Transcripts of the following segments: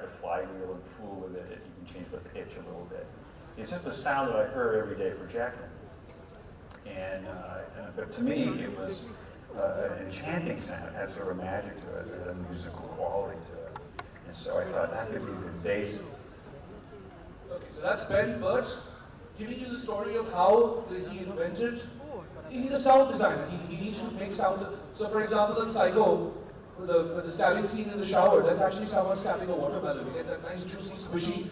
the flywheel and fool with it. You can change the pitch a little bit. It's just a sound that I've heard every day projecting. But to me, it was an enchanting sound. It had sort of magic to it, a musical quality to it. And so I thought that could be a good base. Okay, so that's Ben Burt giving you the story of how he invented. He's a sound designer. He needs to make sounds. So, for example, in Psycho, with the stabbing scene in the shower, that's actually someone stabbing a watermelon. You get that nice, juicy, squishy,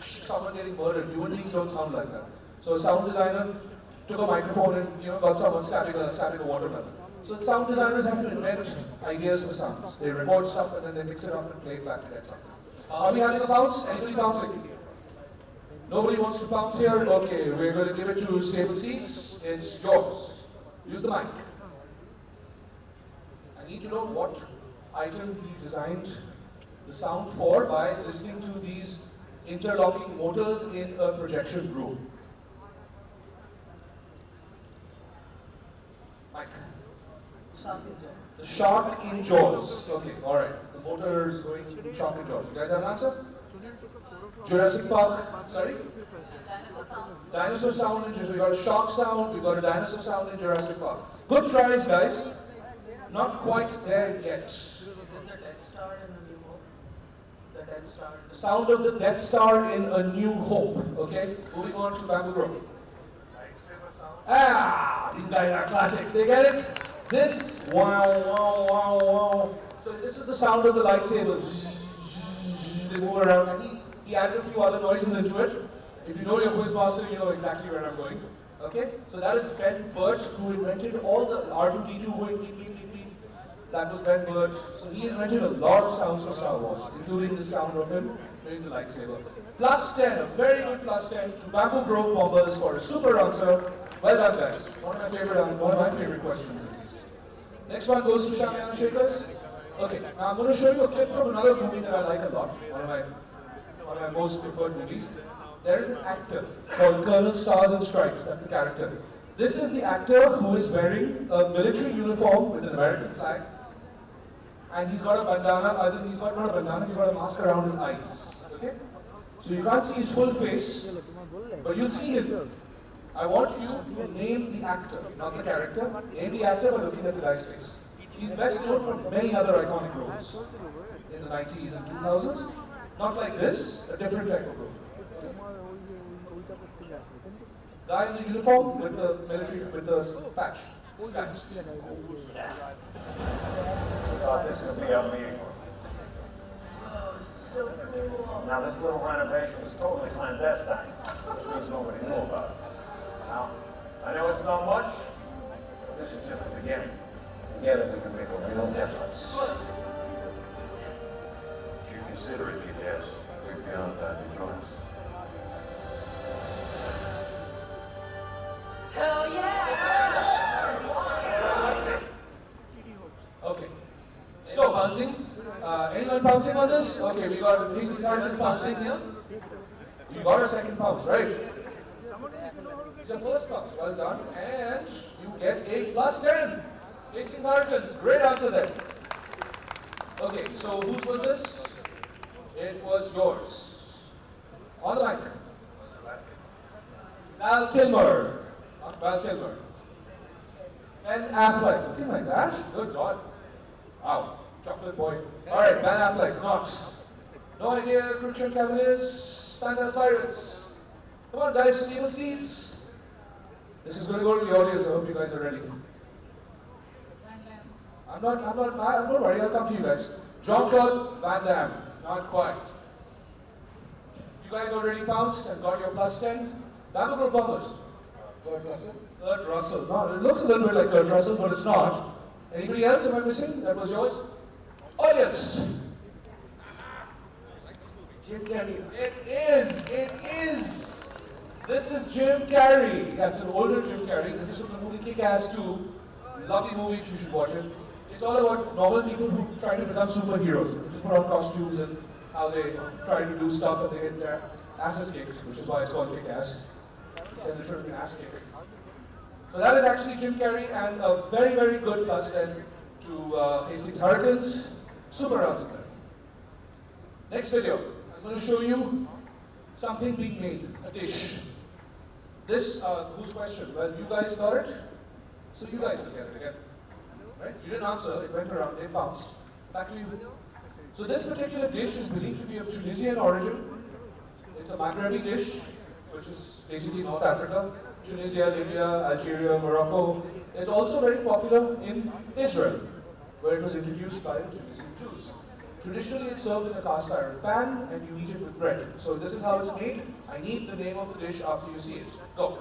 someone getting murdered. Human beings don't sound like that. So, a sound designer took a microphone and got someone stabbing a watermelon. So, sound designers have to invent ideas for sounds. They record stuff and then they mix it up and play it back to get something. Are we having a bounce? Anybody bouncing? Nobody wants to bounce here? Okay, we're going to give it to Stable Seats. It's yours. Use the mic. I need to know what item he designed the sound for by listening to these interlocking motors in a projection room. Mike. The shark in Jaws. Okay, alright. The motors going through shark in Jaws. You guys have an answer? Jurassic Park. Sorry? Dinosaur sound. Dinosaur sound in Jurassic Park. We got a shark sound, we got a dinosaur sound in Jurassic Park. Good tries, guys. Not quite there yet. Isn't the Death Star in A New Hope? The Death Star. The sound of the Death Star in A New Hope. Okay? Moving on to Bamboo Grove. Ah! These guys are classics. They get it? This, wow, wow, wow, wow. So this is the sound of the lightsabers. They move around, and he added a few other noises into it. If you know your Quizmaster, you know exactly where I'm going. Okay? So that is Ben Burt, who invented all the R2-D2 going beep, beep, beep, beep. That was Ben Burt. So he invented a lot of sounds for Star Wars, including the sound of him doing the lightsaber. Plus 10, a very good plus 10 to Bamboo Grove Bombers for a super answer. Well done, guys. One of my favorite questions, at least. Next one goes to Shamiana Shakers. Okay, now I'm going to show you a clip from another movie that I like a lot. One of my most preferred movies. There is an actor called Colonel Stars and Stripes. That's the character. This is the actor who is wearing a military uniform with an American flag. And he's got a bandana, as in he's got not a bandana, he's got a mask around his eyes. Okay? So you can't see his full face, but you'll see him. I want you to name the actor, not the character. Name the actor by looking at the guy's face. He's best known for many other iconic roles in the 90s and 2000s. Not like this, a different type of role. Guy in the uniform with the military, with the patch. Oh, this could be a meeting. Now this little renovation was totally clandestine, which means nobody knew about it. Now, I know it's not much, but this is just the beginning. Together we can make a real difference. If you consider it, kid, yes, we'd be honored to have you join us. Hell yeah! Okay. So, bouncing. Anyone bouncing on this? Okay, we got Hastings Harkins bouncing here. You got a second bounce, right? It's your first bounce. Well done. And you get a plus 10. Hastings Harkins. Great answer there. Okay, so whose was this? It was yours. On the mic. Val Kilmer. Val Kilmer. Ben Affleck. Looking like that? Good God. Wow. Chocolate boy. Alright, Ben Affleck. Not. No idea. Crucial Cavaliers. Phantom Pirates. Come on, guys. Stable Seats. This is going to go to the audience. I hope you guys are ready. I'm not worried. I'll come to you guys. Jean-Claude Van Damme. Not quite. You guys already pounced and got your plus 10. Bamboo Grove Bombers. Kurt Russell. Kurt Russell. No, it looks a little bit like Kurt Russell, but it's not. Anybody else? Am I missing? That was yours? Audience. Jim Carrey. It is. It is. This is Jim Carrey. That's an older Jim Carrey. This is from the movie Kick-Ass 2. Lovely movie. You should watch it. It's all about normal people who try to become superheroes. They just put on costumes and how they try to do stuff and they get their asses kicked, which is why it's called Kick-Ass. He says it should be an ass kick. So that is actually Jim Carrey and a very, very good plus 10 to Hastings Harkins. Super answer. Next video, I'm going to show you something being made, a dish. This, whose question? Well, you guys got it, so you guys will get it again. Right? You didn't answer, it went around, it bounced. Back to you. So this particular dish is believed to be of Tunisian origin. It's a Maghrebi dish, which is basically North Africa. Tunisia, Libya, Algeria, Morocco. It's also very popular in Israel, where it was introduced by the Tunisian Jews. Traditionally, it's served in a cast iron pan, and you eat it with bread. So this is how it's made. I need the name of the dish after you see it. Go.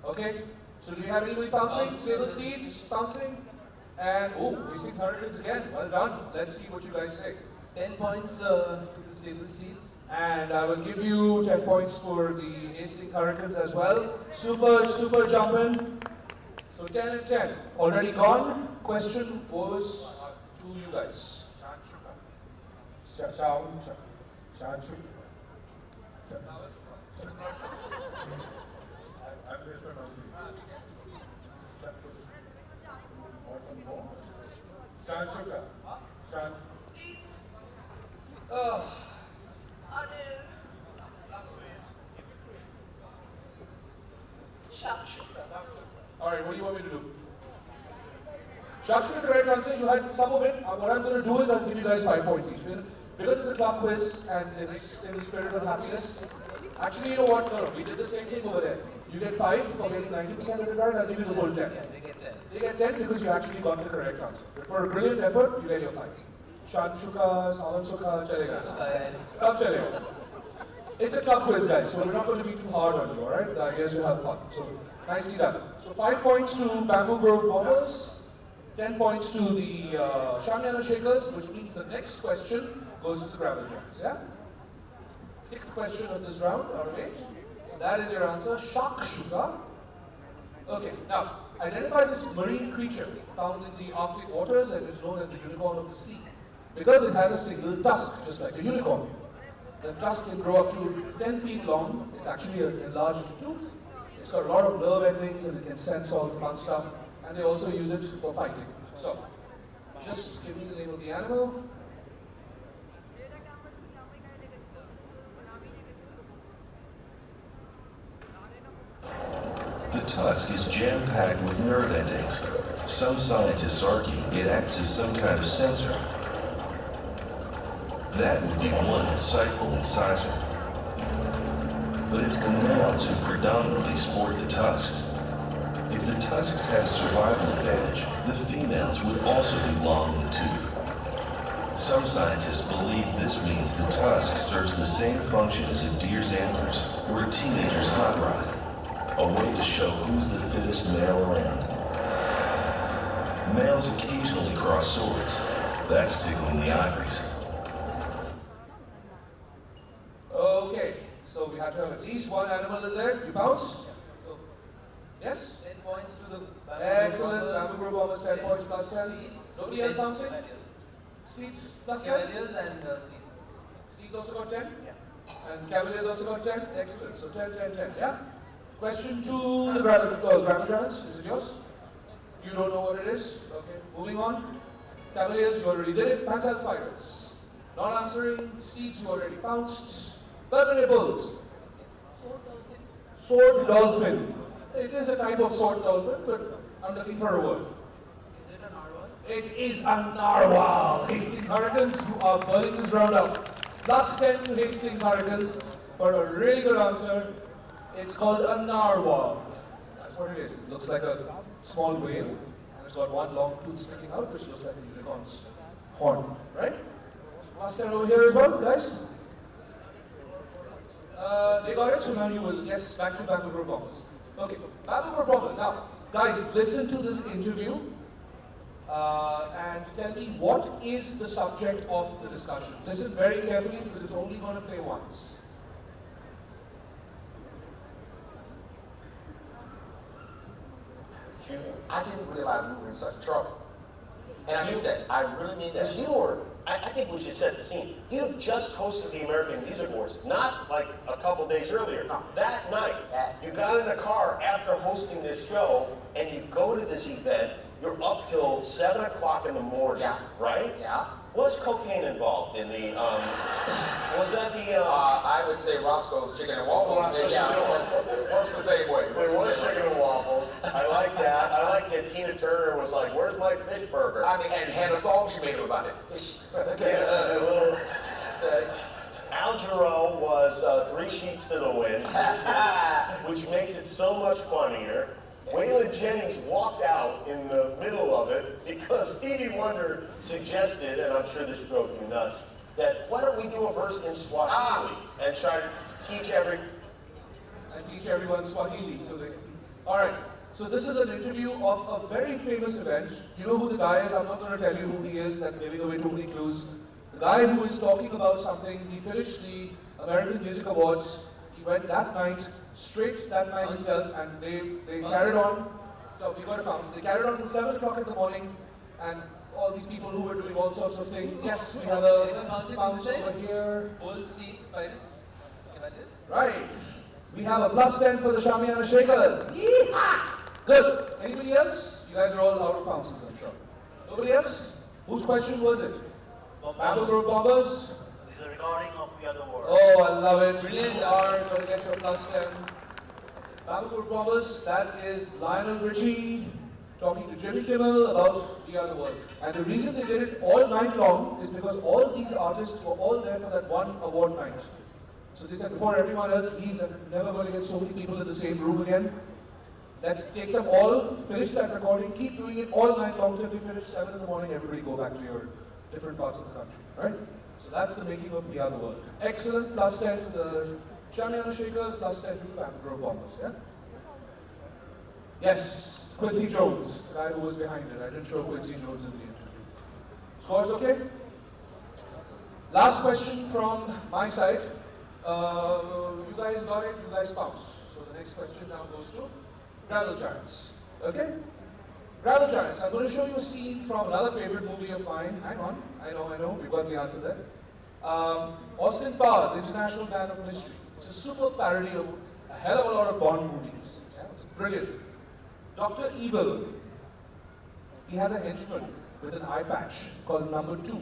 Okay, so do we have anybody bouncing? Stable seats, bouncing? And, oh, Hasting Hurricanes again. Well done. Let's see what you guys say. 10 points to the stable steeds. And I will give you 10 points for the Hastings Hurricanes as well. Super jumping. So 10 and 10. Already gone. Question was to you guys. Alright, what do you want me to do? Shakshu is the correct answer. You had some of it. What I'm going to do is I'll give you guys 5 points each. Because it's a club quiz and it's in the spirit of happiness. Actually, you know what? No, we did the same thing over there. You get 5 for getting 90% of it right, I'll give you the full 10. Yeah, they get 10. You get 10 because you actually got the correct answer. But for a brilliant effort, you get your 5. Shan Shuka, Saman Sukha, chalega. Sab chalega. It's a club quiz, guys, so we're not going to be too hard on you, alright? The idea is to have fun. So, nicely done. So, 5 points to Bamboo Grove Bombers, 10 points to the Shamiana Shakers, which means the next question goes to the Gravel Giants, yeah? 6th question of this round, alright? So, that is your answer, Shakshuka. Okay, now, identify this marine creature found in the Arctic waters and is known as the unicorn of the sea. Because it has a single tusk, just like a unicorn. The tusk can grow up to 10 feet long. It's actually an enlarged tooth. It's got a lot of nerve endings and it can sense all the fun stuff. And they also use it for fighting. So, just give me the name of the animal. The tusk is jam-packed with nerve endings. Some scientists argue it acts as some kind of sensor. That would be one insightful incisor. But it's the males who predominantly sport the tusks. If the tusks had a survival advantage, the females would also be long in the tooth. Some scientists believe this means the tusk serves the same function as a deer's antlers or a teenager's hot rod, a way to show who's the fittest male around. Males occasionally cross swords. That's tickling the ivories. Okay, so we have to have at least one animal in there. You bounce? So, Yes? 10 points to the Excellent. Bamboo Grove Bombers, 10 points plus 10. Steeds. Nobody else bouncing? Cavaliers. Steeds plus 10? Cavaliers and steeds. Steeds also got 10? Yeah. And Cavaliers also got 10? Excellent. So 10, 10, 10. Yeah? Question to the Gravel Giants. Is it yours? You don't know what it is? Okay. Moving on. Cavaliers, you already did it. Pantel Pirates. Not answering. Steeds, you already bounced. Burgundy Bulls. Sword Dolphin. It is a type of sword dolphin, but I'm looking for a word. Is it a narwhal? It is a narwhal. Hastings Hurricanes, you are burning this round up. Plus 10 to Hastings Hurricanes for a really good answer. It's called a narwhal. That's what it is. It looks like a small whale, and it's got one long tooth sticking out, which looks like a unicorn's horn, right? Last time over here as well, guys? They got it, so now you will. Yes, back to Babur Bombers. Okay, Babur Bombers. Now, guys, listen to this interview and tell me what is the subject of the discussion. Listen very carefully because it's only going to play once. I didn't realize we were in such trouble. And I knew that. I really mean that. Because you were, I think we should set the scene. You just hosted the American Music Awards, not like a couple days earlier. No. That night, you got in a car after hosting this show, and you go to this event. You're up till 7 o'clock in the morning, Yeah. right? Yeah. Was cocaine involved in the, was that the, I would say Roscoe's Chicken and Waffles. Roscoe's Yeah, Chicken and Waffles. works the same way. there was chicken and waffles. I like that. I like that Tina Turner was like, where's my fish burger? I mean, and had a song she made up about it. Fish. Yeah, a little, Al Jarreau was 3 sheets to the wind, which makes it so much funnier. Waylon Jennings walked out in the middle of it because Stevie Wonder suggested, and I'm sure this drove you nuts, that why don't we do a verse in Swahili and try to teach everyone Swahili so they can. Alright, so this is an interview of a very famous event. You know who the guy is? I'm not going to tell you who he is, that's giving away too many clues. The guy who is talking about something, he finished the American Music Awards. He went that night, straight that night itself, and they carried on. So we got a bounce. They carried on till 7 o'clock in the morning, and all these people who were doing all sorts of things. Yes, we have a bounce over here. Old Steeds Pirates. Cavaliers. Right. We have a +10 for the Shamiana Shakers. Yeehaw! Good. Anybody else? You guys are all out of bounces, I'm sure. Nobody else? Whose question was it? Babur Bombers. This is regarding of the other world. Oh, I love it. Brilliant. You are going to get your +10. Babur Bombers, that is Lionel Richie talking to Jimmy Kimmel about the other world. And the reason they did it all night long is because all these artists were all there for that one award night. So they said before everyone else leaves, and we're never going to get so many people in the same room again, let's take them all, finish that recording, keep doing it all night long till we finish 7 in the morning, everybody go back to your different parts of the country, right? So that's the making of We Are the World. Excellent, +10 to the Shamiana Shakers, +10 to the Babur Bombers, yeah? Yes, Quincy Jones, the guy who was behind it. I didn't show Quincy Jones in the interview. Scores okay? Last question from my side. You guys got it, you guys bounced. So the next question now goes to Gravel Giants. Okay? Gravel Giants, I'm going to show you a scene from another favorite movie of mine. Hang on, I know, we've got the answer there. Austin Powers, International Man of Mystery. It's a super parody of a hell of a lot of Bond movies. Yeah? It's brilliant. Dr. Evil, he has a henchman with an eye patch called Number 2.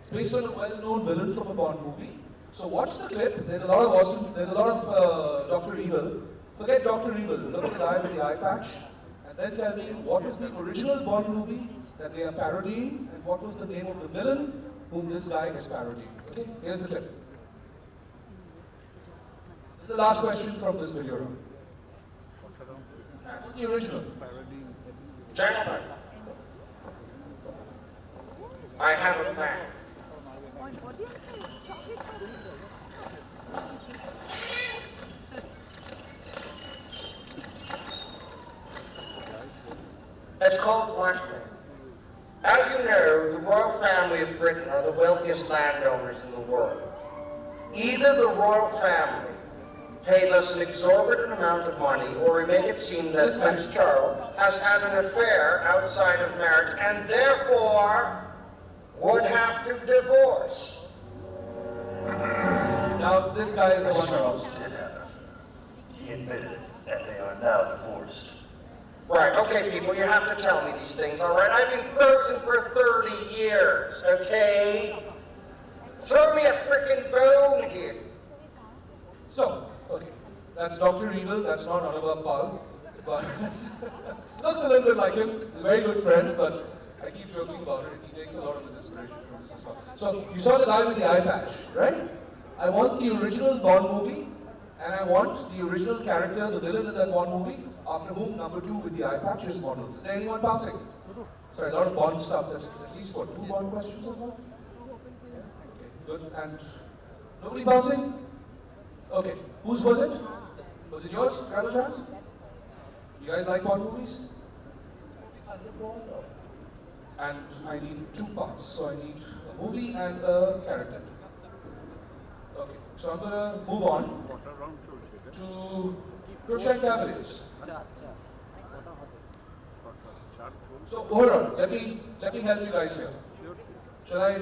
It's based on a well-known villain from a Bond movie. So watch the clip. There's a lot of Dr. Evil. Forget Dr. Evil. Look at the guy with the eye patch, and then tell me what was the original Bond movie that they are parodying, and what was the name of the villain whom this guy is parodying. Okay, here's the clip. This is the last question from this video. What was the original? Gentlemen, I have a plan. It's called blackmail. As you know, the royal family of Britain are the wealthiest landowners in the world. Either the royal family pays us an exorbitant amount of money, or we make it seem that Prince Charles has had an affair outside of marriage and therefore would have to divorce. Now, this guy is the Prince one. Charles did have an affair. He admitted it, and they are now divorced. Right, okay, people, you have to tell me these things, all right? I've been frozen for 30 years, okay? Throw me a frickin' bone here. So, okay, that's Dr. Evil, that's not Oliver Pal, but looks a little bit like him. He's a very good friend, but I keep joking about it. He takes a lot of his inspiration from this as well. So, you saw the guy with the eye patch, right? I want the original Bond movie, And I want the original character, the villain in that Bond movie, after whom number 2 with the eye patch is modeled. Is there anyone bouncing? Sorry, a lot of Bond stuff. That's at least what, 2 Bond questions so far? Yeah. Okay, good. And nobody bouncing? Okay, whose was it? Was it yours, Grandma Chance? You guys like Bond movies? And I need 2 parts, so I need a movie and a character. Okay, so I'm gonna move on to Crookshank Cavaliers. So hold on, let me help you guys here. Shall I?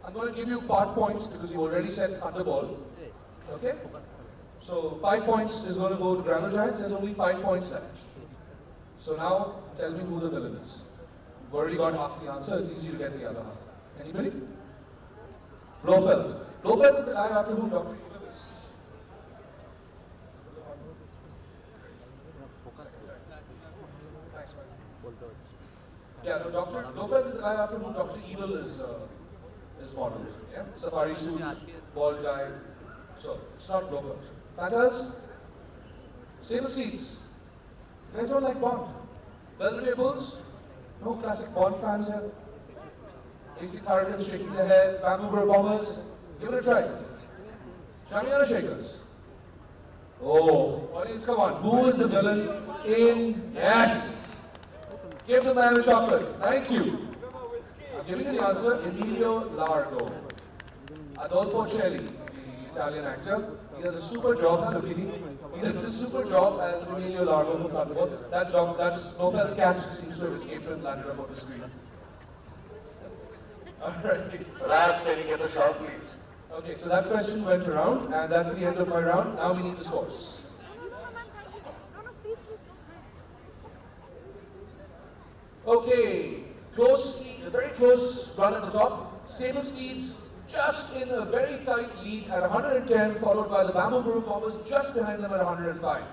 I'm going to give you part points because you already said Thunderball. Okay? So 5 points is going to go to Grammar Giants. There's only 5 points left. So now tell me who the villain is. You've already got half the answer. It's easy to get the other half. Anybody? Blofeld. Blofeld is the guy after whom Dr. Evil is. Yeah, no, Dr. Blofeld is the guy after whom Dr. Evil is modeled. Yeah? Safari suit, bald guy. So, it's not Blofeld. Panthers? Stable seats. You guys don't like Bond? Belvedere Bulls? No classic Bond fans here? AC Hurricanes shaking their heads, Bamboo Bro Bombers? Give it a try. Shamiana Shakers? Oh, audience, come on. Who is the villain in... Yes! Give the man a chocolate. Thank you. I'm giving you the answer. Emilio Largo. Adolfo Celli, the Italian actor. He does a super job. Look at him. He does a super job as Emilio Largo from Thunderball. That's Nofel's cat. Seems to have escaped and landed up on the screen. Alright. Labs, can you get the shot, please? Okay, so that question went around, and that's the end of my round. Now we need the scores. Okay, very close run at the top. Stable Steeds just in a very tight lead at 110, followed by the Bamboo Brew Bombers just behind them at 105.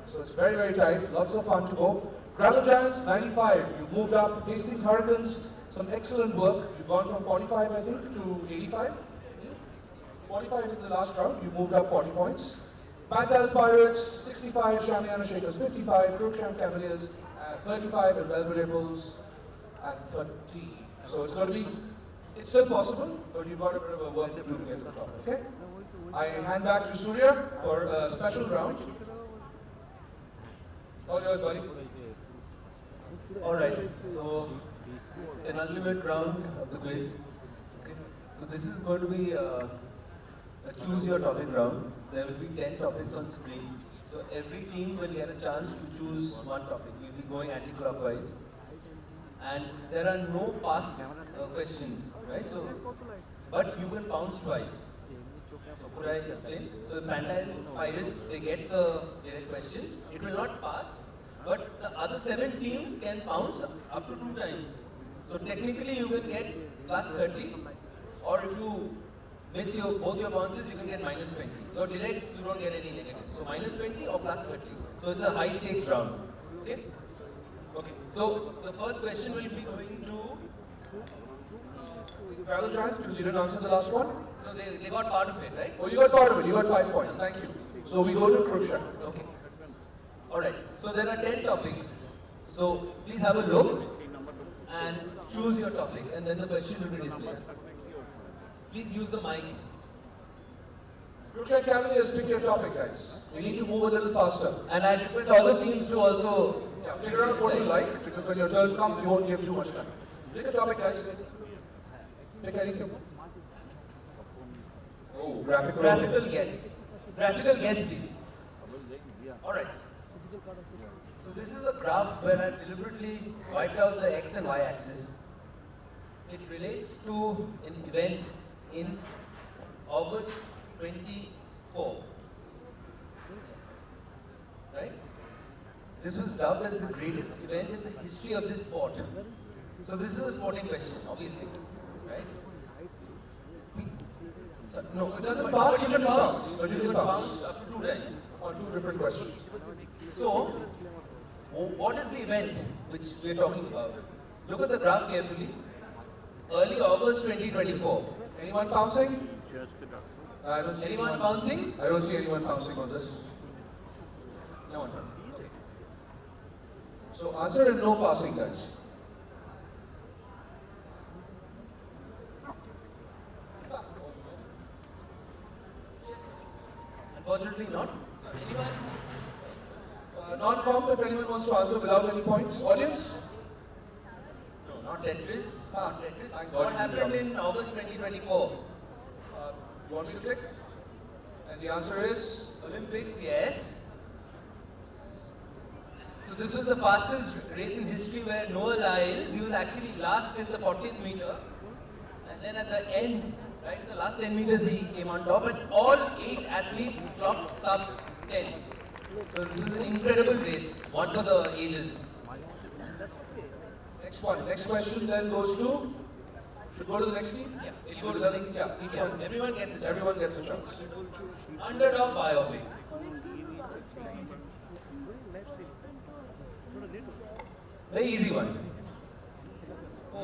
So it's very, very tight. Lots of fun to go. Gravel Giants, 95. You moved up. Hastings Hurricanes, some excellent work. You've gone from 45, I think, to 85. 45 is the last round. You moved up 40 points. Panthers Pirates, 65. Shamiana Shakers, 55. Crookshank Cavaliers at 35. And Belvedere Bulls at 30. So it's going to be, it's still possible, but you've got a bit of a work to do to get to the top, okay? I hand back to Surya for a special round. All yours, buddy. Alright, so an ultimate round of the quiz. Okay. So this is going to be a choose your topic round. So there will be 10 topics on screen. So every team will get a chance to choose one topic. We'll be going anti-clockwise. And there are no pass questions, right? So, but you can pounce twice. So could I explain? So the Panthers Pirates, they get the direct question. It will not pass, but the other 7 teams can pounce up to 2 times. So technically you can get plus 30, or if you miss both your bounces, you can get minus 20. Your direct, you don't get any negative. So minus 20 or plus 30. So it's a high stakes round. Okay? Okay. So the first question will be going to Gravel Giants, because you didn't answer the last one? No, they got part of it, right? Oh, you got part of it. You got 5 points. Thank you. So we go to Crookshank. Okay. Alright. So there are 10 topics. So please have a look and choose your topic, and then the question will be displayed. Please use the mic. Crookshank Cavaliers, pick your topic, guys. We need to move a little faster. And I request all the teams to also Figure out what you like, because when your turn comes, you won't give too much time. Pick a topic, guys. Pick anything. Oh, graphical guess. Graphical guess, please. Alright. So this is a graph where I deliberately wiped out the x and y axis. It relates to an event in August 24. Right? This was dubbed as the greatest event in the history of this sport. So this is a sporting question, obviously. Right? So, no, It doesn't pass, but you can bounce. but you You can can bounce. bounce up to 2 times. On 2 different questions. So, what is the event which we are talking about? Look at the graph carefully. Early August 2024. Anyone bouncing? I don't see Anyone bouncing? I don't see anyone bouncing on this. No one bouncing. Okay. So answer and no passing, guys. Unfortunately not. So anyone? Non-comp, if anyone wants to answer without any points. Audience? No, not Tetris. Ah, Tetris. thank God What you happened jumped. in August 2024? You want me to click? And the answer is? Olympics, yes. So this was the fastest race in history where Noah Lyles, he was actually last in the 40th meter. And then at the end, right in the last 10 meters, he came on top. And all 8 athletes clocked sub 10. So this was an incredible race, one for the ages. Next one. Next question then goes to? Should go to the next team? Yeah, it'll go to the next. Yeah, each Yeah, one. everyone gets a chance. Everyone gets a chance. Underdog biopic. Very easy one.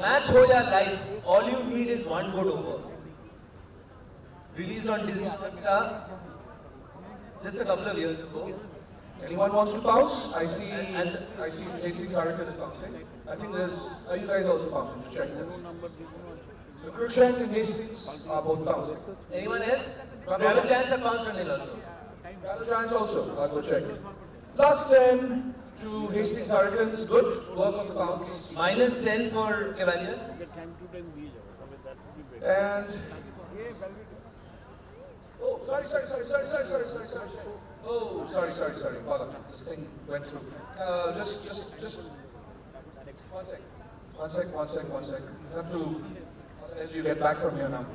Match Ho Ya Life. All you need is one good over. Released on Disney Star just a couple of years ago. Anyone wants to bounce? I see. And- I see. Hastings Hurricane is bouncing. I think there's. Are you guys also bouncing? Check this. So Cruikshank and Hastings are both bouncing. Anyone else? Travel Giants have bounced on nil also. Battle Giants also. I'll go check. Last 10 to Hastings Hurricanes. Good work on the bounce. Minus 10 for Cavaliers. And oh, sorry. Oh, sorry. Hold on. This thing went through. Just 1 sec. 1 sec. You have to. You get back from here now.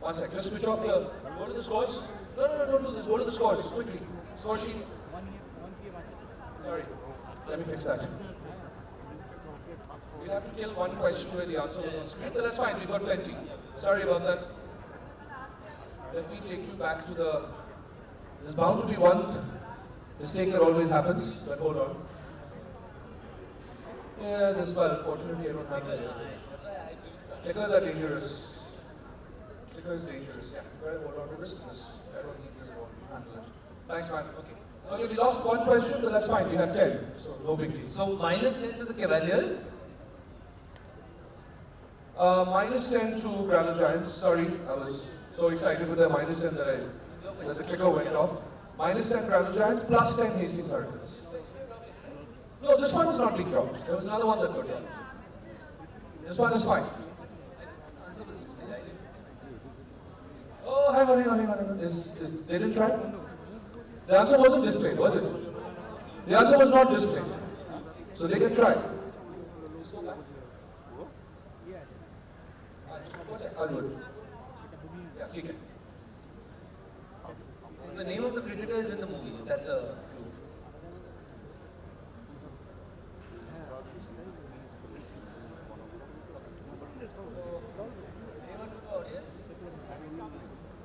1 sec. Just switch off the. Go to the scores. No, don't do this. Go to the scores quickly. Score sheet. Sorry. Let me fix that. We'll have to kill one question where the answer was on screen. So that's fine. We've got plenty. Sorry about that. Let me take you back to the. There's bound to be one mistake that always happens, but hold on. Yeah, fortunately I don't have it. Clickers are dangerous. Clicker is dangerous, yeah. Better hold on to this because I don't need this one. Handle it. Thanks, man. Okay, we lost one question, but that's fine. We have 10, so no big deal. So minus 10 to the Cavaliers. Minus 10 to Gravel Giants. Sorry, I was so excited with the minus 10 that the clicker went off. Minus 10 Gravel Giants, plus 10 Hastings Hurricanes. No, this one is not being dropped. There was another one that got dropped. This one is fine. Oh, hang on. They didn't try? The answer wasn't displayed, was it? The answer was not displayed. So they can try. I'll do it. Yeah, take it. So the name of the cricketer is in the movie. That's a clue. So, anyone from the audience?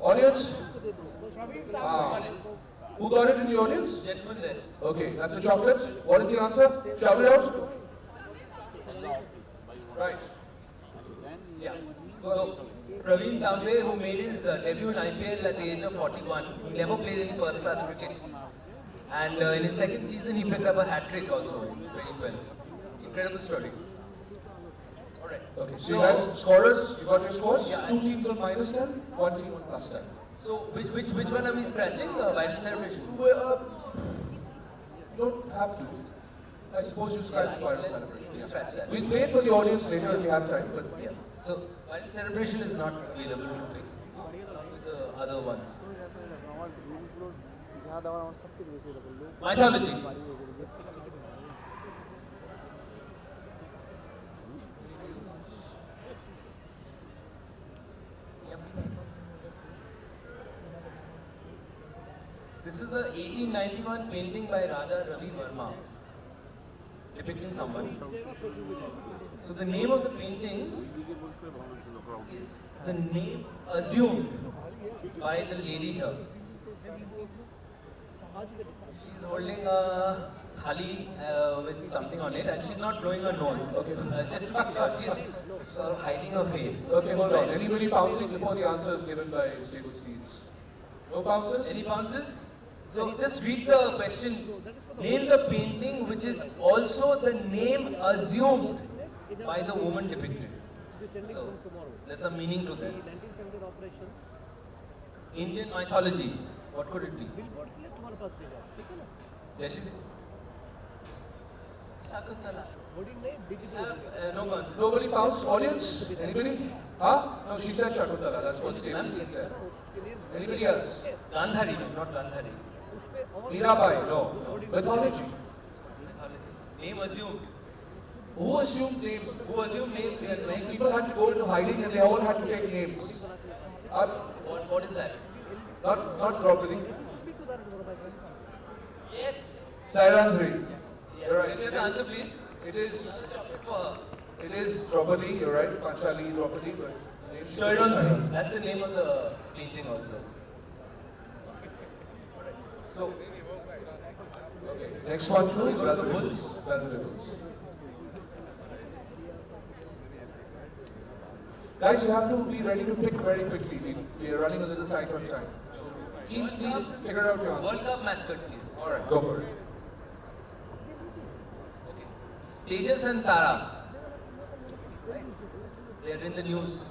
Audience? Who got it in the audience? Gentleman there. Okay, that's a chocolate. What is the answer? Shout it out. Right. Yeah. So, Praveen Tambe, who made his debut in IPL at the age of 41, he never played any first-class cricket. And in his second season, he picked up a hat-trick also in 2012. Incredible story. Alright. Okay, so you guys, scorers, you got your scores? Yeah. 2 teams on minus 10, 1 team on plus 10. So, which one are we scratching? Viral celebration? Well, you don't have to. I suppose you scratch viral celebration. We'll scratch that. We'll play it for the audience later if we have time, but Yeah. So, viral celebration is not available to pick with the other ones. Mythology. This is a 1891 painting by Raja Ravi Verma depicting someone. So the name of the painting is the name assumed by the lady here. She's holding a thali with something on it and she's not blowing her nose. Okay. Just to be clear, she's sort of hiding her face. okay, hold on. Anybody bouncing before the answer is given by Stable Steeds? No bounces? Any bounces? So just read the question. Name the painting which is also the name assumed by the woman depicted. So there's some meaning to that. Indian mythology. What could it be? Deshili? Shakuntala. Have no bounces. Nobody bounced? Audience? Anybody? Huh? No, she said Shakuntala. That's what Stevenstein said. Anybody else? Gandhari, no, not Gandhari. Mirabai? No. Mythology. Mythology. Name assumed. Who assumed names? Who assumed names and These people had to go into hiding and they all had to take names. what is that? Not Draupadi. Yes. Sairandri. Yeah. You're right. Can you have the answer, please? It is. For her. It is Draupadi. You're right. Panchali Draupadi, but Sairandri. That's the name of the painting also. So. Okay. Next one too. We go to the bulls. Bulls. Guys, you have to be ready to pick very quickly. We are running a little tight on time. So, teams, please figure out your answers. World Cup mascot, please. All right, go for it. Okay. Tejas and Tara. They are in the news.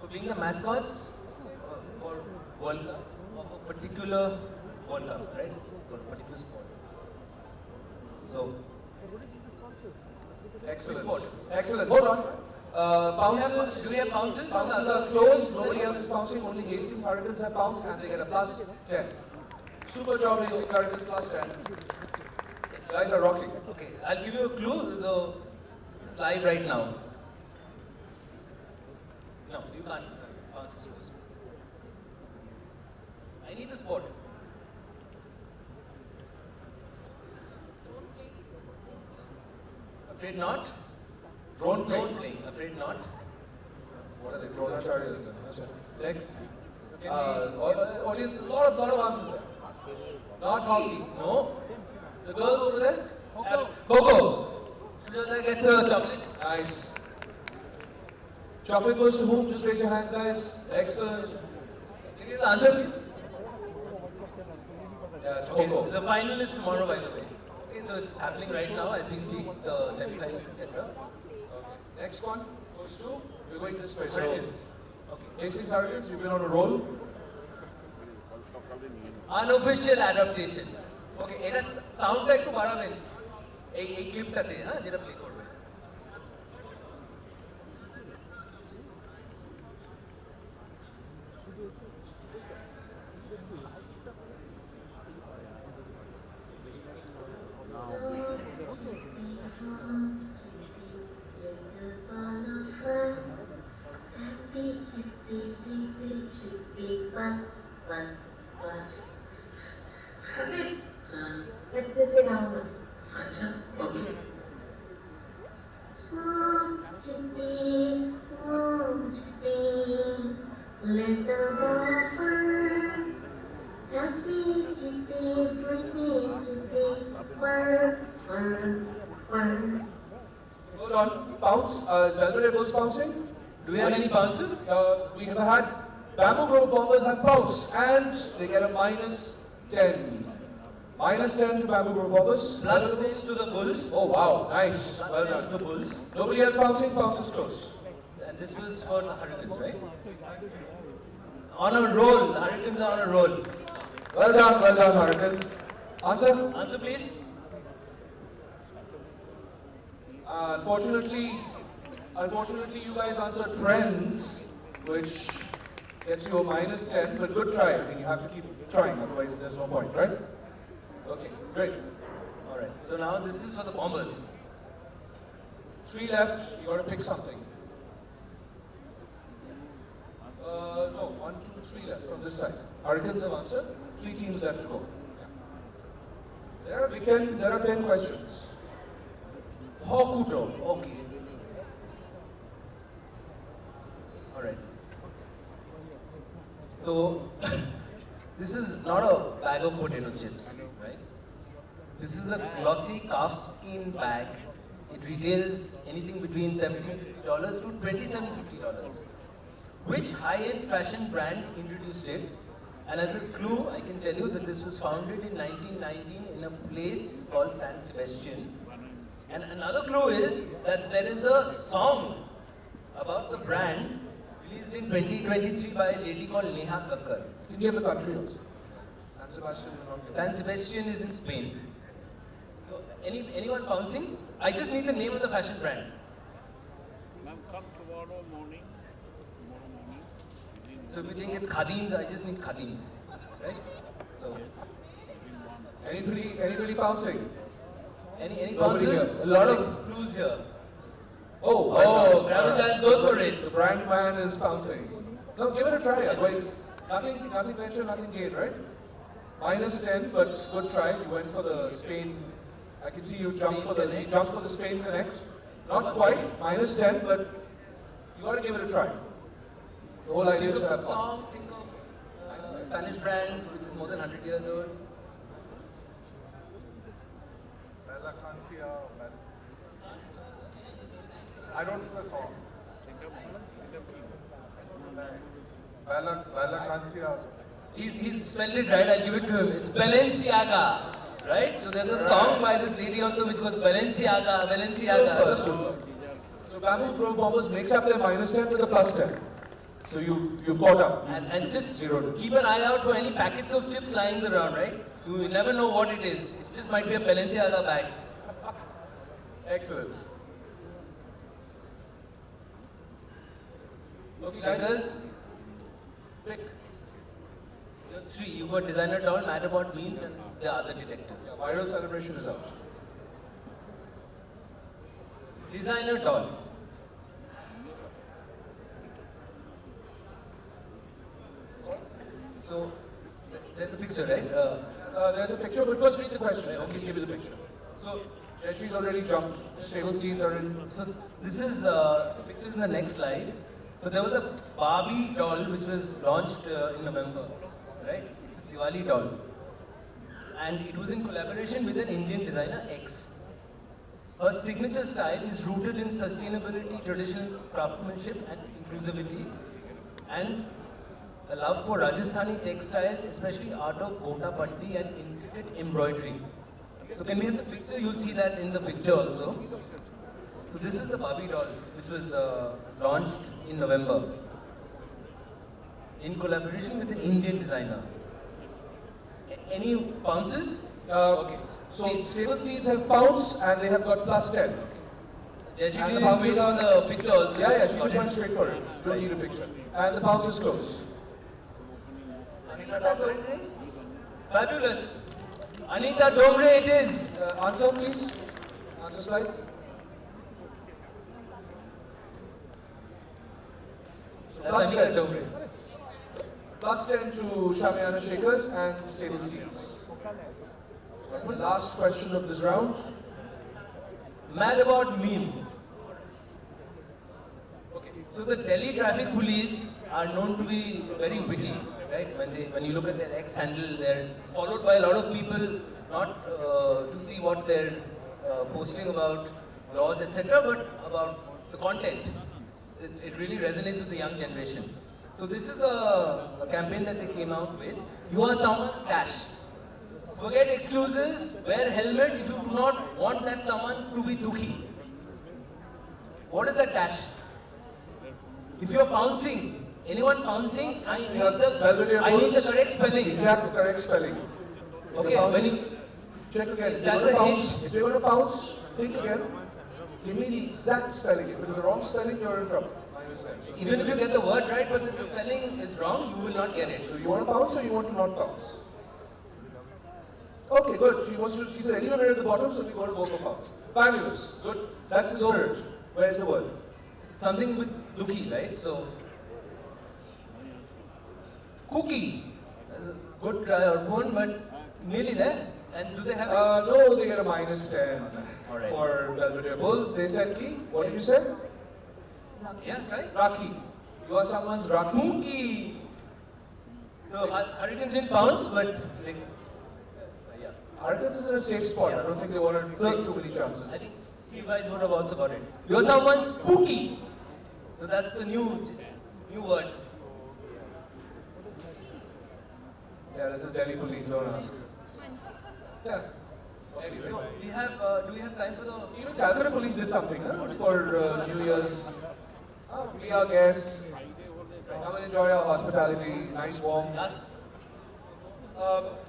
So being the mascots for World Cup of a particular World Cup, right? For a particular sport. So Excellent. sport. Excellent. Hold on. Bounces. Do we have bounces? Bounces are closed. Nobody else is bouncing. Only Hastings Hurricanes have bounced and they get a plus 10. Super job, Hastings Hurricanes plus 10. Guys are rocking. Okay, I'll give you a clue. So this is live right now. No, you can't bounce this first. I need the sport. Afraid not? Drone play. Drone playing. Afraid not? What are they? Dronacharyas then. Acha. Next. So can Audience, a lot of answers there. Not hockey. No? The girls over there? Coco. Sujata gets a chocolate. Nice. Chocolate goes to whom? Just raise your hands, guys. Excellent. Can you answer, please? Yeah, it's Okay, Coco. the final is tomorrow, by the way. Okay, so it's happening right now as we speak, the semi-finals, etc. Next one goes to, we're going this way. So, Hurricanes. Okay. Hastings Hurricanes, you've been on a roll. Unofficial adaptation. Okay, এটা sound টা একটু বাড়াবেন এই ক্লিপটাতে হ্যাঁ যেটা play করবে Let's just sit down. Okay. Soft today, warm today, little buffer. Happy today, sleepy today, whir, whir, whir. Hold on. Bounce. Is Belvedere Bulls bouncing? Do we have any bounces? We have had Bamboo Grove Bombers have bounced and they get a minus 10. Minus 10 to Bamboo Grove Bombers. Plus 10 to the Bulls. Oh wow, nice. Plus Well 10 to done. the Bulls. Nobody else bouncing, bounce is closed. And this was for the Hurricanes, right? On a roll. The Hurricanes are on a roll. Well done, Hurricanes. Answer? Answer, please. Unfortunately, you guys answered Friends, which gets you a minus 10, but good try. I mean, you have to keep trying, otherwise there's no point, right? Okay, great. All right. So now this is for the Bombers. 3 left, you gotta pick something. No, 1, 2, 3 left on this side. Hurricanes have answered, 3 teams left to go. Yeah. There are 10 questions. Hokuto. Okay. All right. So this is not a bag of potato chips, right? This is a glossy calfskin bag. It retails anything between $17.50 to $27.50. Which high-end fashion brand introduced it And as a clue, I can tell you that this was founded in 1919 in a place called San Sebastian. And another clue is that there is a song about the brand released in 2023 by a lady called Neha Kakkar. Can you have the country also? San Sebastian. San Sebastian is in Spain. So anyone bouncing? I just need the name of the fashion brand. Ma'am, come tomorrow morning. So if you think it's Khadims, I just need Khadims, right? So Anybody bouncing? any Nobody bounces? here. A lot of clues here. Oh, Gravel Giants goes for it. The brand man is bouncing. No, give it a try. Otherwise, nothing venture, nothing gain, right? -10, but good try. You went for the Spain. I can see you jumped for the Spain Connect. Not quite -10, but you got to give it a try. The whole idea is Think to of have the fun. song, think of a Spanish brand which is more than 100 years old. Bella Cancia. I don't know the song. Bella Cancia. He's spelled it right, I'll give it to him. It's Balenciaga, right? So there's a song by this lady also which goes Balenciaga, Balenciaga. Super. So Bamboo Grove Bombers makes up their -10 with a +10. So you've caught up. And just keep an eye out for any packets of chips lying around, right? You will never know what it is. It just might be a Balenciaga bag. Excellent. Okay, guys. Shakers, Pick. you have 3. You've got Designer Doll, Mad About Memes, and the other detective. Yeah, viral celebration is out. Designer Doll. So, there's a picture, right? There's a picture, but first read the question. Okay, give you the picture. So, Jayashree's already jumped. Stable Steeds are in. So this is the pictures in the next slide. So there was a Barbie doll which was launched in November, right? It's a Diwali doll, and it was in collaboration with an Indian designer X. Her signature style is rooted in sustainability, traditional craftsmanship, and inclusivity, and a love for Rajasthani textiles, especially art of gota patti and intricate embroidery. So can we have the picture? You'll see that in the picture also. So this is the Barbie doll, which was launched in November in collaboration with an Indian designer. Any bounces? Okay. So Stable Steeds have bounced and they have got +10. Jayashri, And did the you bounces wait for the picture also? Yeah, she just went straight for it. Don't need a picture. And the bounce is closed. Anita Dongre? Fabulous. Anita Dongre it is. Answer, please. Answer slides. That's Anita Dongre. +10 to Shamiana Shakers and Stable Steeds. The last question of this round. Mad about memes. Okay, so the Delhi traffic police are known to be very witty, right? When you look at their X handle, they're followed by a lot of people, not to see what they're posting about laws, etc., but about the content. It really resonates with the young generation. So this is a campaign that they came out with. You are someone's dash. Forget excuses, wear helmet if you do not want that someone to be dukhi. What is that dash? If you are pouncing, anyone pouncing, I need the correct spelling. Exact correct spelling. Okay, when you check again. That's a hint. If you're going to pounce, think again. Give me the exact spelling. If it is the wrong spelling, you're in trouble. So even if you get the word right, but if the spelling is wrong, you will not get it. So you want to pounce or you want to not pounce? Okay, good. She said anywhere at the bottom, so we got to go for pounce. Fabulous. Good. That's the spirit. Where's the word? Something with dukhi, right? So, cookie. That's a good try or one, but nearly there. And do they have no, they get a -10 Alright. for Belvedere Bulls. They said ki. What did you say? Yeah, try. Rakhi. You are someone's Rakhi. Cookie. So, Hurricanes didn't bounce, but like, yeah. Hurricanes is in a safe spot. I don't think they want to take too many I chances. think you guys would have also got it. You're someone's spooky. So that's the new word. Yeah, this is Delhi police, don't ask. Yeah. Anyway. So we have, do we have time for the... Even Calcutta police did something for New Year's. Be our guest. Come and enjoy our hospitality. Nice, warm. Last.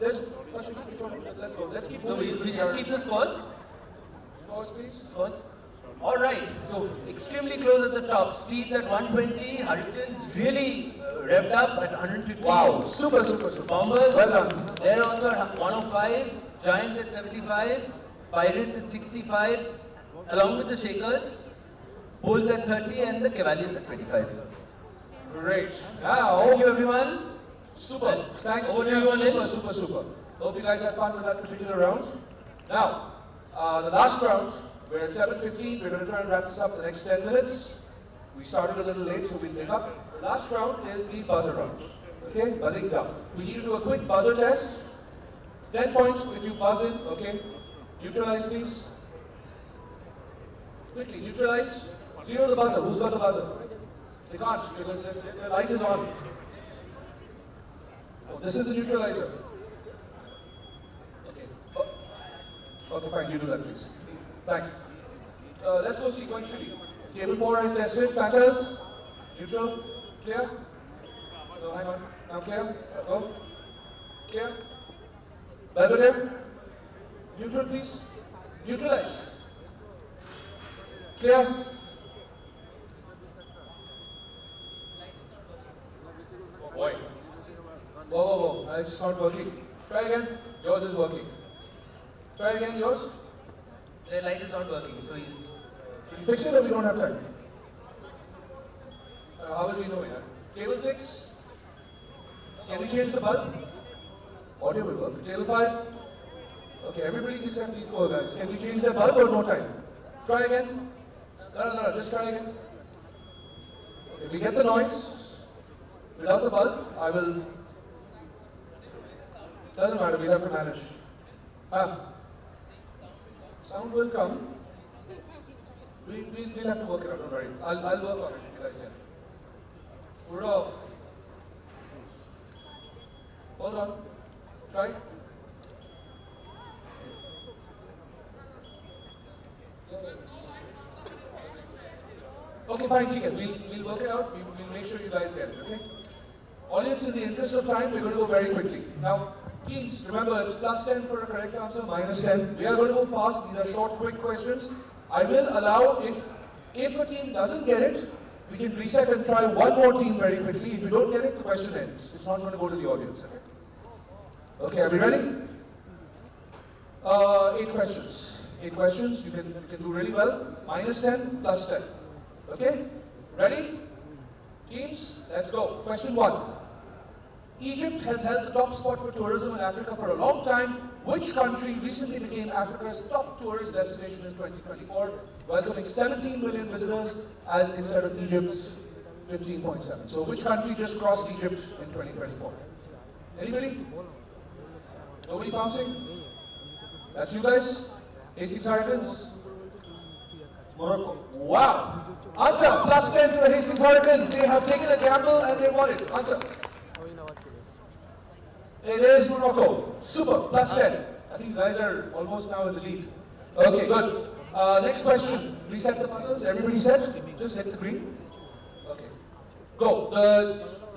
Let's go. Let's keep So moving. we just keep the scores? Scores, please. Scores? Alright, so extremely close at the top. Steeds at 120, Hurricanes really revved up at 150. Wow, super. Bombers, Well done. they're also at 105, Giants at 75, Pirates at 65, along with the Shakers, Bulls at 30 and the Cavaliers at 25. Great. Now, Thank you everyone. super. Thanks. Over to you, Anil. Super. Hope you guys had fun with that particular round. Now, the last round, we're at 7:15. We're going to try and wrap this up in the next 10 minutes. We started a little late, so we'll make up. The last round is the buzzer round. Okay, buzzing down. We need to do a quick buzzer test. 10 points if you buzz in, okay? Neutralize, please. Quickly, neutralize. Zero the buzzer. Who's got the buzzer? They can't because the light is on. Oh, this is the neutralizer. Okay. Okay, fine. You do that, please. Thanks. Let's go sequentially. Table 4 is tested. Panthers. Neutral. Clear. No, hang on. Now clear. Go. Clear. Belvedere. Neutral, please. Neutralize. Clear. Oh boy. Whoa. It's not working. Try again. Yours is working. Try again. Yours. Their light is not working, so he's... Can you fix it or we don't have time? How will we know? Table 6. Can we change the bulb? Audio will work. Table 5. Okay, everybody's except these four guys. Can we change their bulb or no time? Try again. No, just try again. Okay, we get the noise. Without the bulb, I will... Doesn't matter, we'll have to manage. Sound will come. We'll have to work it out, don't worry. I'll work on it if you guys can. Put it off. Hold on. Try. Okay, fine, chicken. We'll work it out. We'll make sure you guys get it, okay? Audience, in the interest of time, we're going to go very quickly. Now, teams, remember it's +10 for a correct answer, -10. We are going to go fast. These are short, quick questions. I will allow, if a team doesn't get it, we can reset and try one more team very quickly. If you don't get it, the question ends. It's not going to go to the audience, okay? Okay, are we ready? 8 questions. 8 questions. You can do really well. -10, +10. Okay? Ready? Teams, let's go. Question 1. Egypt has held the top spot for tourism in Africa for a long time. Which country recently became Africa's top tourist destination in 2024, welcoming 17 million visitors and instead of Egypt's 15.7? So which country just crossed Egypt in 2024? Anybody? Nobody bouncing? That's you guys? Hastings Hurricanes? Morocco. Wow! Answer! +10 to the Hastings Hurricanes. They have taken a gamble and they won it. Answer. It is Morocco. Super. +10. I think you guys are almost now in the lead. Okay, good. Next question. Reset the buzzers. Everybody set? Just hit the green. Okay. Go.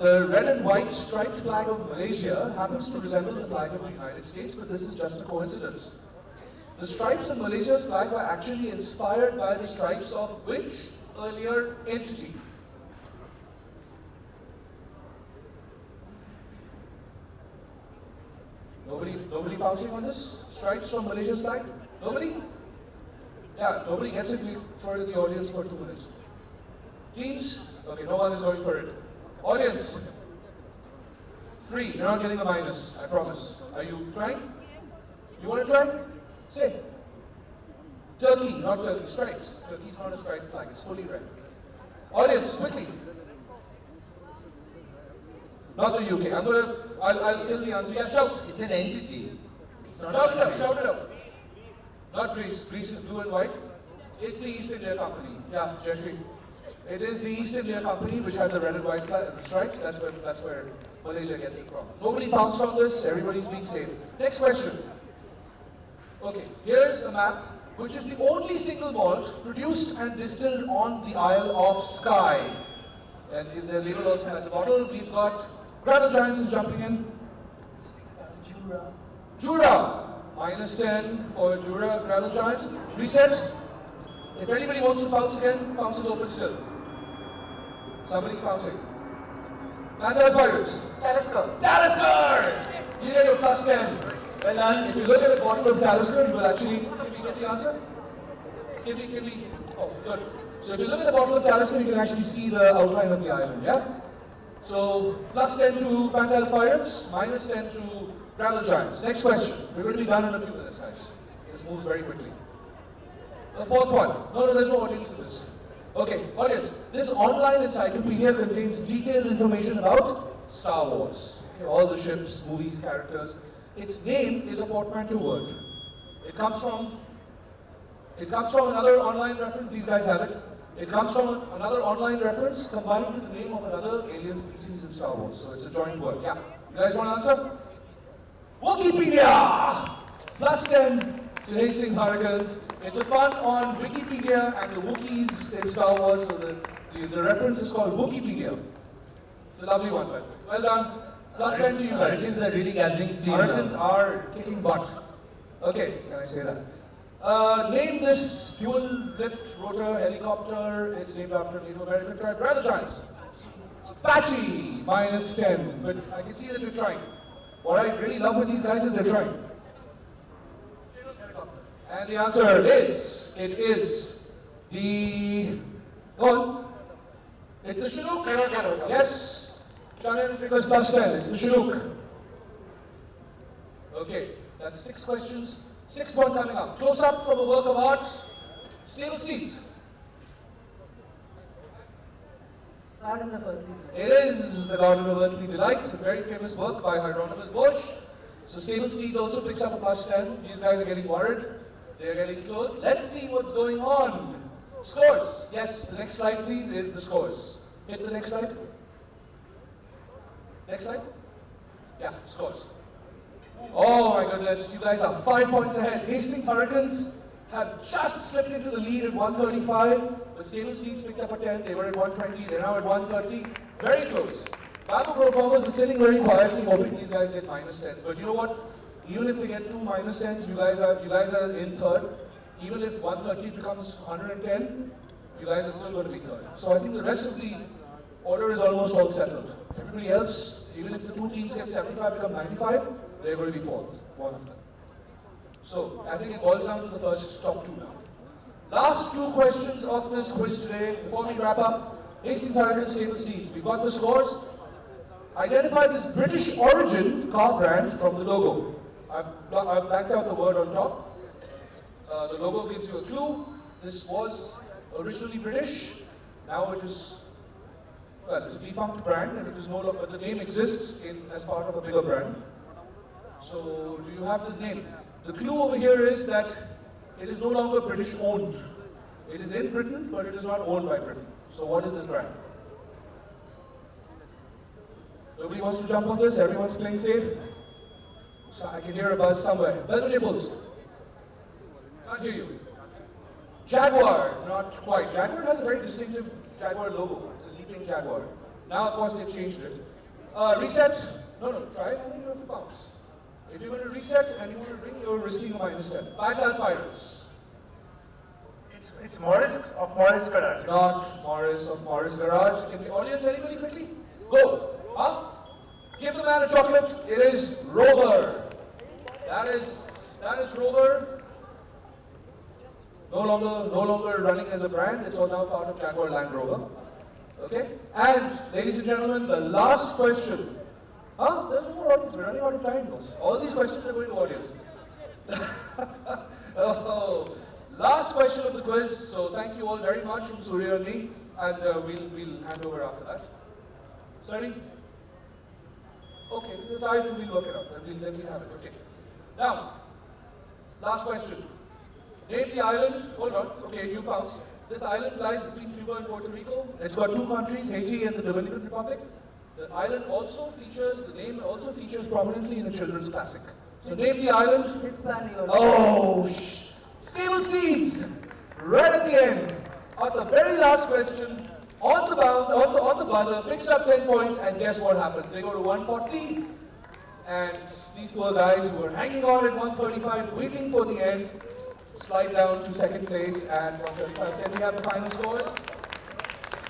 The red and white striped flag of Malaysia happens to resemble the flag of the United States, but this is just a coincidence. The stripes of Malaysia's flag were actually inspired by the stripes of which earlier entity? Nobody bouncing on this? Stripes from Malaysia's flag? Nobody? Yeah, nobody gets it. We'll throw it in the audience for 2 minutes. Teams? Okay, no one is going for it. Audience? Free. You're not getting a minus, I promise. Are you trying? You want to try? Say. Turkey, not Turkey. Stripes. Turkey's not a striped flag. It's fully red. Audience, quickly. Not the UK. I'll kill the answer. Yeah, shout. It's an entity. It's not Shout it out, shout it out. Not Greece. Greece is blue and white. It's the East India Company. Yeah, Jeshri. It is the East India Company which had the red and white stripes. That's where Malaysia gets it from. Nobody pounced on this. Everybody's being safe. Next question. Okay, here's a map which is the only single malt produced and distilled on the Isle of Skye. And in the label also has a bottle. We've got Gravel Giants is jumping in. Jura. -10 for Jura, Gravel Giants. Reset. If anybody wants to pounce again, pounce is open still. Somebody's pouncing. Panthers Pirates. Talisker! You get your +10. Well done. If you look at a bottle of Talisker, you will actually. Can we get the answer? Can we? Oh, good. So if you look at a bottle of Talisker, you can actually see the outline of the island, yeah? So, +10 to Panthers Pirates, -10 to Gravel Giants. Next question. We're going to be done in a few minutes, guys. This moves very quickly. The fourth one. No, there's no audience in this. Okay, audience. This online encyclopedia contains detailed information about Star Wars. Okay, all the ships, movies, characters. Its name is a portmanteau word. It comes from another online reference. These guys have it. It comes from another online reference combined with the name of another alien species in Star Wars. So it's a joint word. Yeah. You guys want to answer? Wikipedia! +10 to Hastings Hurricanes. It's a pun on Wikipedia and the Wookiees in Star Wars. So the reference is called Wikipedia. It's a lovely one, man. Well done. +10 to you guys. Hurricanes are really gathering steam now. Hurricanes are kicking butt. Okay, can I say that? Name this dual lift rotor helicopter. It's named after a Native American tribe. Gravel Giants. Apache, -10. But I can see that you're trying. What I really love with these guys is they're trying. And the answer is, it is the, go on. It's the Chinook. Yes. Shannon figures +10. It's the Chinook. Okay, that's 6 questions. 6th one coming up. Close up from a work of art. Stable Steeds. Garden of Earthly. It is the Garden of Earthly Delights, a very famous work by Hieronymus Bosch. So Stable Steeds also picks up a +10. These guys are getting worried. They're getting close. Let's see what's going on. Scores. Yes, the next slide please is the scores. Hit the next slide. Next slide. Yeah, scores. Oh my goodness, you guys are 5 points ahead. Hastings Hurricanes have just slipped into the lead at 135, but Stable Steeds picked up a 10. They were at 120, they're now at 130. Very close. Bamboo Grove Bombers are sitting very quietly, hoping these guys get -10s. But you know what? Even if they get 2 -10s, you guys are in third. Even if 130 becomes 110, you guys are still going to be third. So I think the rest of the order is almost all settled. Everybody else, even if the 2 teams get 75, become 95, they're going to be fourth, one of them. So I think it boils down to the first top 2 now. Last 2 questions of this quiz today. Before we wrap up, Hastings Hurricanes, Stable Steeds. We've got the scores. Identify this British origin car brand from the logo. I've blanked out the word on top. The logo gives you a clue. This was originally British. Now it is, well, it's a defunct brand and it is no longer, but the name exists as part of a bigger brand. So, do you have this name? The clue over here is that it is no longer British owned. It is in Britain, but it is not owned by Britain. So, what is this brand? Nobody wants to jump on this? Everyone's playing safe? So I can hear a buzz somewhere. Velvet Nipples. Can't hear you. Jaguar, not quite. Jaguar has a very distinctive Jaguar logo. It's a leaping Jaguar. Now, of course, they've changed it. Reset. No, try it, and then you have to bounce. If you're going to reset and you want to ring, you're risking a -10. Panthers Pirates. It's Morris of Morris Garage. Not Morris of Morris Garage. Can the audience, anybody quickly? Go. Huh? Give the man a chocolate. It is Rover. That is Rover. No longer running as a brand. It's all now part of Jaguar Land Rover. Okay? And, ladies and gentlemen, the last question. Huh? There's no more audience. We're running out of time. All these questions are going to audience. Oh, last question of the quiz. So thank you all very much from Surya and me. And we'll hand over after that. Sorry? Okay, if you're tired, then we'll work it out. Then we'll have it. Okay. Now, last question. Name the island. Hold on. Okay, you pounced. This island lies between Cuba and Puerto Rico. It's got two countries, Haiti and the Dominican Republic. The island also features, the name also features prominently in a children's classic. So name the island. Hispaniola. Oh, Stable Steeds! Right at the end, at the very last question, on the bound, on the buzzer, picks up 10 points, and guess what happens? They go to 140, and these poor guys who were hanging on at 135, waiting for the end, slide down to second place at 135. Can we have the final scores?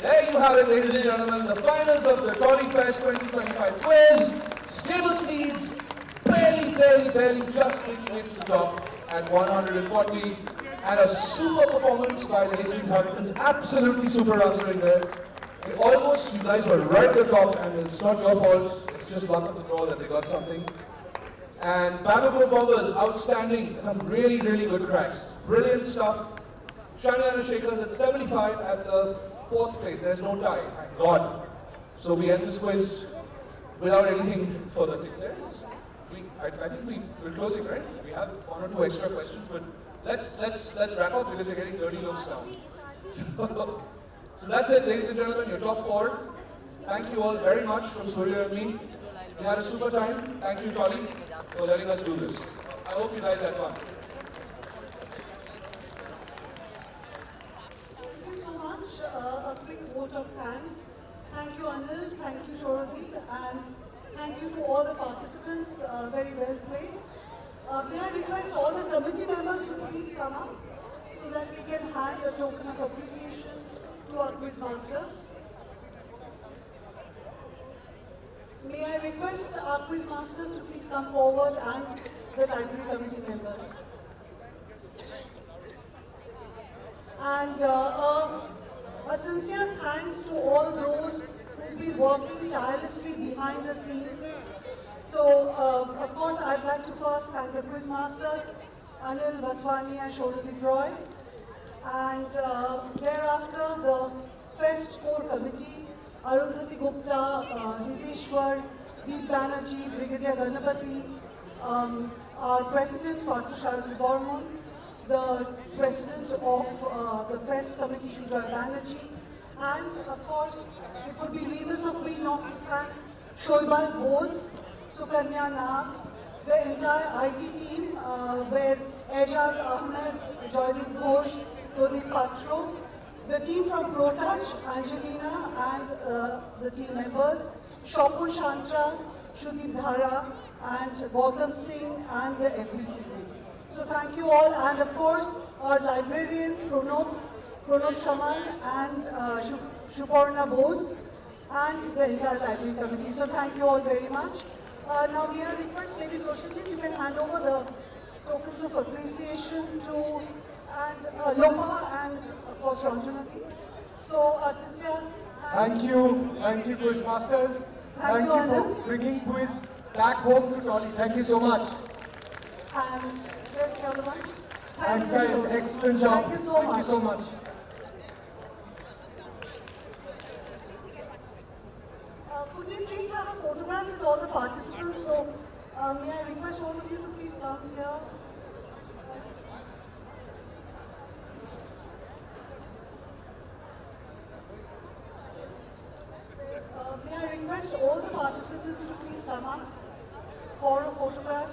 There you have it, ladies and gentlemen, the finals of the Tolly Fest 2025 quiz. Stable Steeds barely just making it to the top at 140. And a super performance by the Hastings Hurricanes. Absolutely super answering there. You guys were right at the top, and it's not your fault. It's just luck of the draw that they got something. And Babago Bombers, outstanding. Some really good cracks. Brilliant stuff. Shanyana Shakers at 75 at the 4th place. There's no tie, thank God. So we end this quiz without anything further. I think we're closing, right? We have 1 or 2 extra questions, but let's wrap up because we're getting dirty looks now. So that's it, ladies and gentlemen, your top 4. Thank you all very much from Surya and me. We had a super time. Thank you, Tolly, for letting us do this. I hope you guys had fun. Thank you so much. A quick vote of thanks. Thank you, Anil. Thank you, Shoradip. And thank you to all the participants. Very well played. May I request all the committee members to please come up so that we can hand a token of appreciation to our quiz masters. May I request our quiz masters to please come forward and the library committee members. And a sincere thanks to all those who've been working tirelessly behind the scenes. So, of course, I'd like to first thank the quiz masters, Anil, Vaswani and Shoradip Roy. And thereafter, the Fest Core Committee, Arundhati Gupta, Hideshwar, Deep Banerjee, Brigadier Ganapati, our President, Partha Sharad Bormon, the President of the Fest Committee, Shujoy Banerjee, and of course, it would be remiss of me not to thank Shoibal Bose, Sukanya Nag, the entire IT team, where Ejaz Ahmed, Joydeep Ghosh, Pradip Patro, the team from ProTouch, Angelina, and the team members, Shopun Shantra, Shudeep Dhara, and Gautam Singh, and the FB team. So thank you all, and of course, our librarians, Pranab Shaman, and Shuparna Bose, and the entire library committee. So thank you all very much. Now we are request, maybe Roshanjit, you can hand over the tokens of appreciation to Lopa and of course Ranjanati. So sincere thank you quiz masters. Thank you for bringing quiz back home to Tolly. Thank you so much. And where's the other one? Thanks guys, excellent job. Thank you so much. Could we please have a photograph with all the participants? So may I request all of you to please come here. May I request all the participants to please come up for a photograph?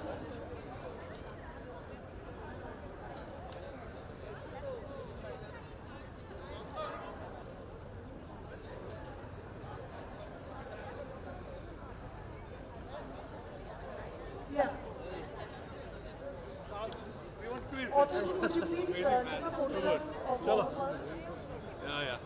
Yeah. Auto, would you please take a photograph of all of us? Yeah.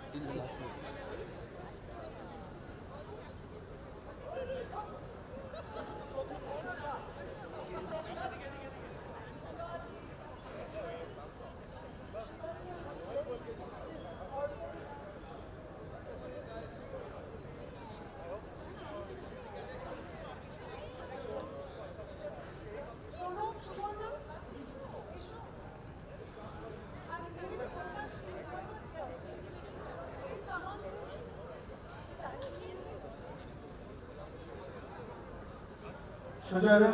Shujara.